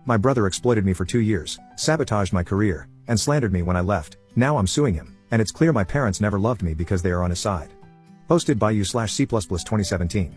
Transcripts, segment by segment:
My brother exploited me for 2 years, sabotaged my career, and slandered me when I left. Now I'm suing him, and it's clear my parents never loved me because they are on his side. Posted by u/C++ 2017.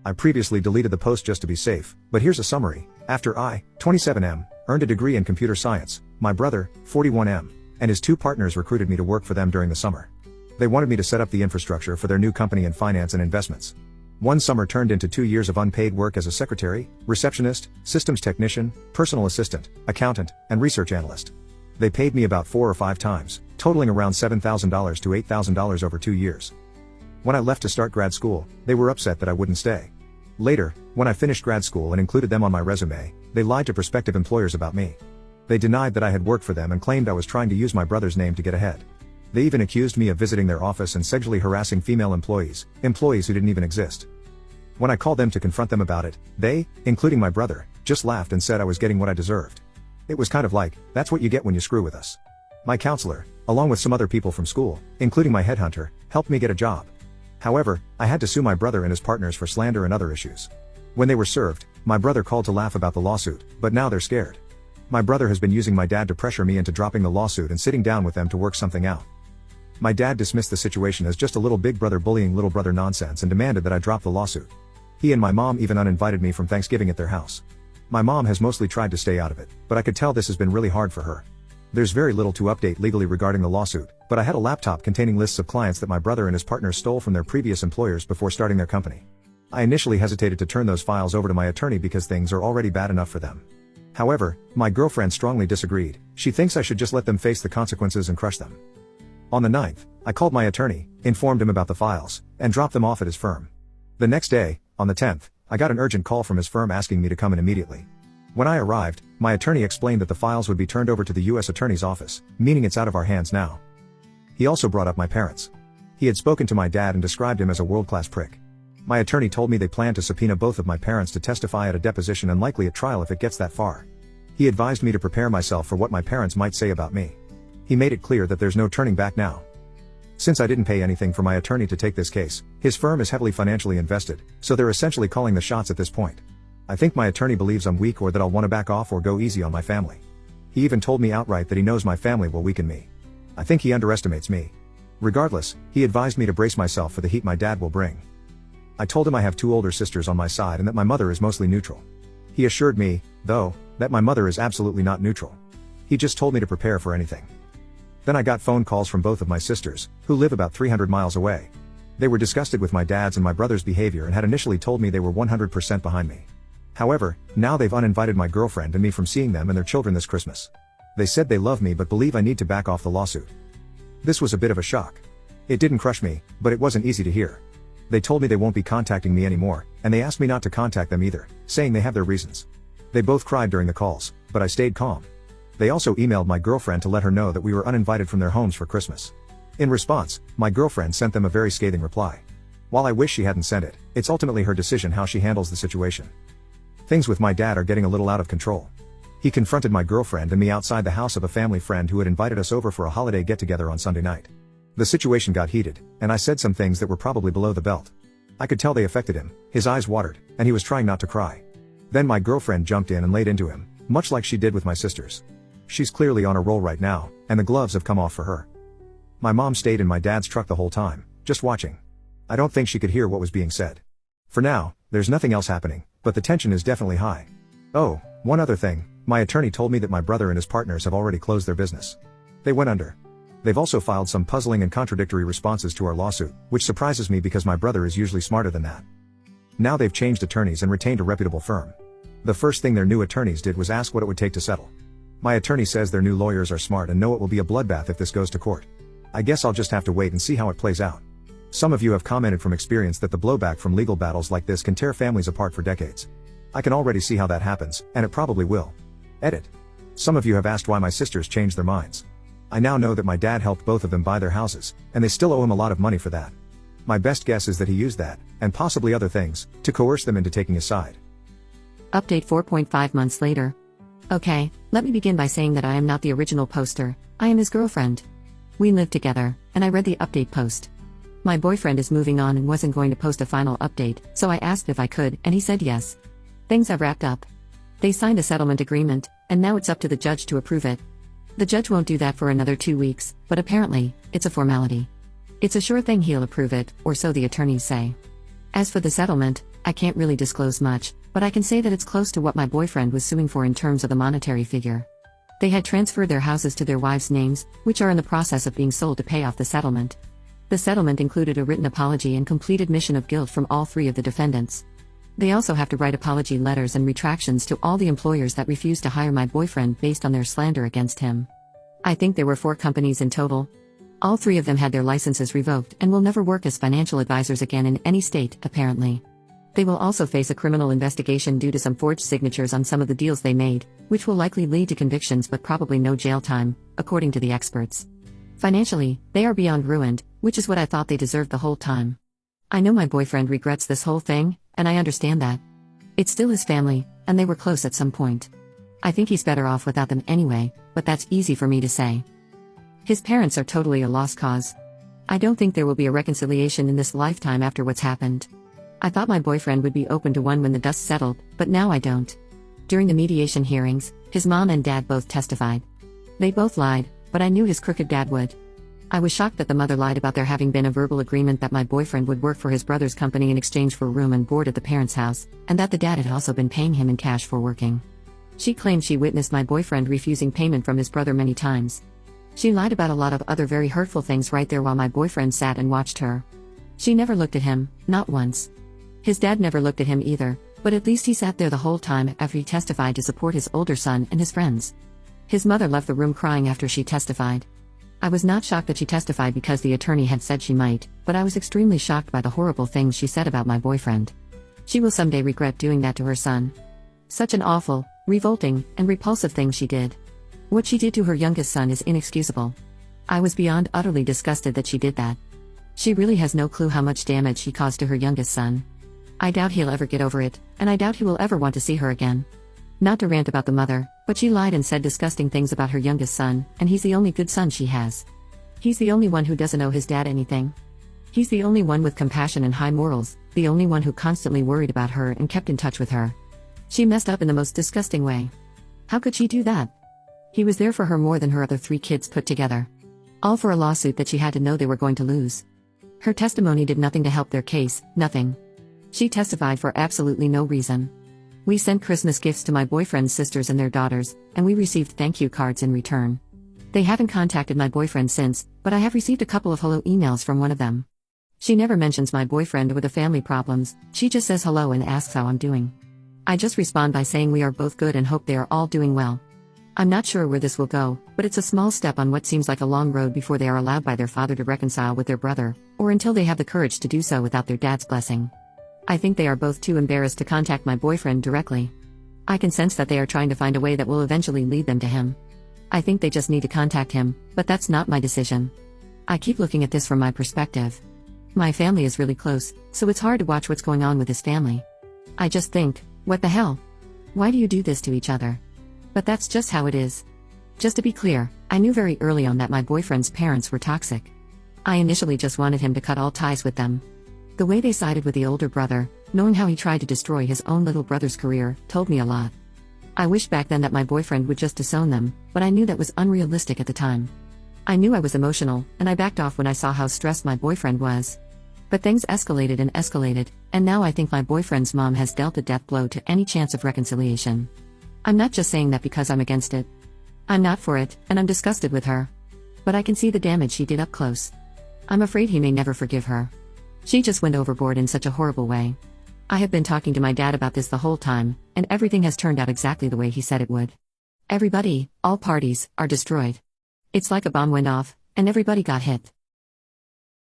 I previously deleted the post just to be safe, but here's a summary. After I, 27M, earned a degree in computer science, my brother, 41M, and his 2 partners recruited me to work for them during the summer. They wanted me to set up the infrastructure for their new company in finance and investments. One summer turned into 2 years of unpaid work as a secretary, receptionist, systems technician, personal assistant, accountant, and research analyst. They paid me about 4 or 5 times, totaling around $7,000 to $8,000 over 2 years. When I left to start grad school, they were upset that I wouldn't stay. Later, when I finished grad school and included them on my resume, they lied to prospective employers about me. They denied that I had worked for them and claimed I was trying to use my brother's name to get ahead. They even accused me of visiting their office and sexually harassing female employees who didn't even exist. When I called them to confront them about it, they, including my brother, just laughed and said I was getting what I deserved. It was kind of like, that's what you get when you screw with us. My counselor, along with some other people from school, including my headhunter, helped me get a job. However, I had to sue my brother and his partners for slander and other issues. When they were served, my brother called to laugh about the lawsuit, but now they're scared. My brother has been using my dad to pressure me into dropping the lawsuit and sitting down with them to work something out. My dad dismissed the situation as just a little big brother bullying little brother nonsense and demanded that I drop the lawsuit. He and my mom even uninvited me from Thanksgiving at their house. My mom has mostly tried to stay out of it, but I could tell this has been really hard for her. There's very little to update legally regarding the lawsuit, but I had a laptop containing lists of clients that my brother and his partners stole from their previous employers before starting their company. I initially hesitated to turn those files over to my attorney because things are already bad enough for them. However, my girlfriend strongly disagreed. She thinks I should just let them face the consequences and crush them. On the 9th, I called my attorney, informed him about the files, and dropped them off at his firm. The next day, on the 10th, I got an urgent call from his firm asking me to come in immediately. When I arrived, my attorney explained that the files would be turned over to the U.S. Attorney's office, meaning it's out of our hands now. He also brought up my parents. He had spoken to my dad and described him as a world-class prick. My attorney told me they plan to subpoena both of my parents to testify at a deposition and likely at trial if it gets that far. He advised me to prepare myself for what my parents might say about me. He made it clear that there's no turning back now. Since I didn't pay anything for my attorney to take this case, his firm is heavily financially invested, so they're essentially calling the shots at this point. I think my attorney believes I'm weak or that I'll want to back off or go easy on my family. He even told me outright that he knows my family will weaken me. I think he underestimates me. Regardless, he advised me to brace myself for the heat my dad will bring. I told him I have 2 older sisters on my side and that my mother is mostly neutral. He assured me, though, that my mother is absolutely not neutral. He just told me to prepare for anything. Then I got phone calls from both of my sisters, who live about 300 miles away. They were disgusted with my dad's and my brother's behavior and had initially told me they were 100% behind me. However, now they've uninvited my girlfriend and me from seeing them and their children this Christmas. They said they love me but believe I need to back off the lawsuit. This was a bit of a shock. It didn't crush me, but it wasn't easy to hear. They told me they won't be contacting me anymore, and they asked me not to contact them either, saying they have their reasons. They both cried during the calls, but I stayed calm. They also emailed my girlfriend to let her know that we were uninvited from their homes for Christmas. In response, my girlfriend sent them a very scathing reply. While I wish she hadn't sent it, it's ultimately her decision how she handles the situation. Things with my dad are getting a little out of control. He confronted my girlfriend and me outside the house of a family friend who had invited us over for a holiday get-together on Sunday night. The situation got heated, and I said some things that were probably below the belt. I could tell they affected him, his eyes watered, and he was trying not to cry. Then my girlfriend jumped in and laid into him, much like she did with my sisters. She's clearly on a roll right now, and the gloves have come off for her. My mom stayed in my dad's truck the whole time, just watching. I don't think she could hear what was being said. For now, there's nothing else happening, but the tension is definitely high. Oh, one other thing, my attorney told me that my brother and his partners have already closed their business. They went under. They've also filed some puzzling and contradictory responses to our lawsuit, which surprises me because my brother is usually smarter than that. Now they've changed attorneys and retained a reputable firm. The first thing their new attorneys did was ask what it would take to settle. My attorney says their new lawyers are smart and know it will be a bloodbath if this goes to court. I guess I'll just have to wait and see how it plays out. Some of you have commented from experience that the blowback from legal battles like this can tear families apart for decades. I can already see how that happens, and it probably will. Edit. Some of you have asked why my sisters changed their minds. I now know that my dad helped both of them buy their houses, and they still owe him a lot of money for that. My best guess is that he used that, and possibly other things, to coerce them into taking his side. Update 4.5 months later. Okay, let me begin by saying that I am not the original poster, I am his girlfriend. We live together, and I read the update post. My boyfriend is moving on and wasn't going to post a final update, so I asked if I could, and he said yes. Things have wrapped up. They signed a settlement agreement, and now it's up to the judge to approve it. The judge won't do that for another 2 weeks, but apparently, it's a formality. It's a sure thing he'll approve it, or so the attorneys say. As for the settlement, I can't really disclose much, but I can say that it's close to what my boyfriend was suing for in terms of the monetary figure. They had transferred their houses to their wives' names, which are in the process of being sold to pay off the settlement. The settlement included a written apology and complete admission of guilt from all 3 of the defendants. They also have to write apology letters and retractions to all the employers that refused to hire my boyfriend based on their slander against him. I think there were 4 companies in total. All 3 of them had their licenses revoked and will never work as financial advisors again in any state, apparently. They will also face a criminal investigation due to some forged signatures on some of the deals they made, which will likely lead to convictions but probably no jail time, according to the experts. Financially, they are beyond ruined, which is what I thought they deserved the whole time. I know my boyfriend regrets this whole thing, and I understand that. It's still his family, and they were close at some point. I think he's better off without them anyway, but that's easy for me to say. His parents are totally a lost cause. I don't think there will be a reconciliation in this lifetime after what's happened. I thought my boyfriend would be open to one when the dust settled, but now I don't. During the mediation hearings, his mom and dad both testified. They both lied, but I knew his crooked dad would. I was shocked that the mother lied about there having been a verbal agreement that my boyfriend would work for his brother's company in exchange for room and board at the parents' house, and that the dad had also been paying him in cash for working. She claimed she witnessed my boyfriend refusing payment from his brother many times. She lied about a lot of other very hurtful things right there while my boyfriend sat and watched her. She never looked at him, not once. His dad never looked at him either, but at least he sat there the whole time after he testified to support his older son and his friends. His mother left the room crying after she testified. I was not shocked that she testified because the attorney had said she might, but I was extremely shocked by the horrible things she said about my boyfriend. She will someday regret doing that to her son. Such an awful, revolting, and repulsive thing she did. What she did to her youngest son is inexcusable. I was beyond utterly disgusted that she did that. She really has no clue how much damage she caused to her youngest son. I doubt he'll ever get over it, and I doubt he will ever want to see her again. Not to rant about the mother, but she lied and said disgusting things about her youngest son, and he's the only good son she has. He's the only one who doesn't owe his dad anything. He's the only one with compassion and high morals, the only one who constantly worried about her and kept in touch with her. She messed up in the most disgusting way. How could she do that? He was there for her more than her other 3 kids put together. All for a lawsuit that she had to know they were going to lose. Her testimony did nothing to help their case, nothing. She testified for absolutely no reason. We sent Christmas gifts to my boyfriend's sisters and their daughters, and we received thank you cards in return. They haven't contacted my boyfriend since, but I have received a couple of hello emails from one of them. She never mentions my boyfriend or the family problems, she just says hello and asks how I'm doing. I just respond by saying we are both good and hope they are all doing well. I'm not sure where this will go, but it's a small step on what seems like a long road before they are allowed by their father to reconcile with their brother, or until they have the courage to do so without their dad's blessing. I think they are both too embarrassed to contact my boyfriend directly. I can sense that they are trying to find a way that will eventually lead them to him. I think they just need to contact him, but that's not my decision. I keep looking at this from my perspective. My family is really close, so it's hard to watch what's going on with his family. I just think, what the hell? Why do you do this to each other? But that's just how it is. Just to be clear, I knew very early on that my boyfriend's parents were toxic. I initially just wanted him to cut all ties with them. The way they sided with the older brother, knowing how he tried to destroy his own little brother's career, told me a lot. I wished back then that my boyfriend would just disown them, but I knew that was unrealistic at the time. I knew I was emotional, and I backed off when I saw how stressed my boyfriend was. But things escalated, and now I think my boyfriend's mom has dealt a death blow to any chance of reconciliation. I'm not just saying that because I'm against it. I'm not for it, and I'm disgusted with her. But I can see the damage she did up close. I'm afraid he may never forgive her. She just went overboard in such a horrible way. I have been talking to my dad about this the whole time, and everything has turned out exactly the way he said it would. Everybody, all parties, are destroyed. It's like a bomb went off, and everybody got hit.